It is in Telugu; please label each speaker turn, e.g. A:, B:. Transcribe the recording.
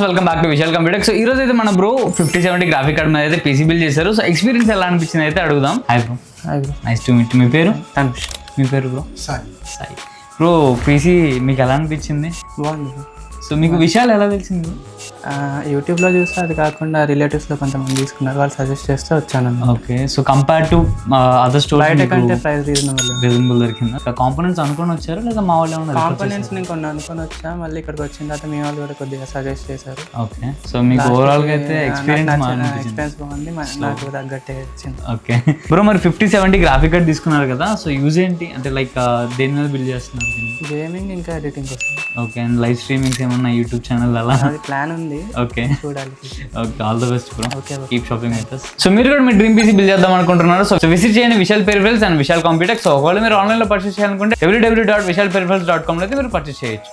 A: Welcome back to Vishal Computech. So ఈ రోజు అయితే మన బ్రో 5070 గ్రాఫిక్ కార్డ్ మీద అయితే పీసీ బిల్డ్ చేశారు. సో ఎక్స్పీరియన్స్ ఎలా అనిపించింది అయితే అడుగుదాం. Hi bro. Nice to meet. మీ పేరు?
B: తనుష్.
A: మీ పేరు బ్రో? సాయి. బ్రో పీసీ మీకు ఎలా అనిపించింది?
B: బాగుంది.
A: సో మీకు విషయాలు ఎలా తెలిసింది?
B: యూట్యూబ్లో చూస్తే, అది కాకుండా రిలేటివ్స్లో కొంతమంది తీసుకున్నారు, వాళ్ళు సజెస్ట్ చేస్తే వచ్చాను.
A: Okay. So compare to other store
B: బయట కంటే ప్రైస్
A: రీజనబుల్ దొరికిందా? కాంపోనెంట్స్ అనుకొని వచ్చారు లేదా మా వాళ్ళు ఏమన్నా?
B: కాంపోనెంట్స్ నేను కొన్ని అనుకొని వచ్చా, మళ్ళీ ఇక్కడికి వచ్చిన తర్వాత మీ వాళ్ళు కూడా కొద్దిగా సజెస్ట్ చేశారు.
A: ఓకే. సో మీకు ఓవరాల్గా అయితే ఎక్స్పీరియన్స్
B: బాగుంది, నాకు తగ్గట్టే వచ్చింది.
A: ఓకే బ్రో, మరి 5070 గ్రాఫిక్ కార్డ్ తీసుకున్నారు కదా, సో యూజ్ ఏంటి అంటే లైక్ దేని మీద బిల్డ్ చేస్తున్నారు?
B: గేమింగ్ ఇంకా ఎడిటింగ్ కోసం.
A: ఓకే. అండ్ లైవ్ స్ట్రీమింగ్స్ ఏమన్నా యూట్యూబ్ ఛానల్ అలా?
B: అది ప్లాన్ ఉంది.
A: ఓకే,
B: చూడాలి.
A: Okay, all the best bro. Keep shopping with us. So మీరు కూడా మీ డ్రీమ్ పీసీ బిల్డ్ చేద్దాం అనుకుంటున్నారు, సో విజిట్ చేయండి Vishal peripherals and Vishal Computech. So ఒకవేళ మీరు ఆన్లైన్లో పర్చేస్ చేయాలనుకుంటే www.vishalperipherals.com లో అయితే మీరు పర్చేస్ చేయొచ్చు.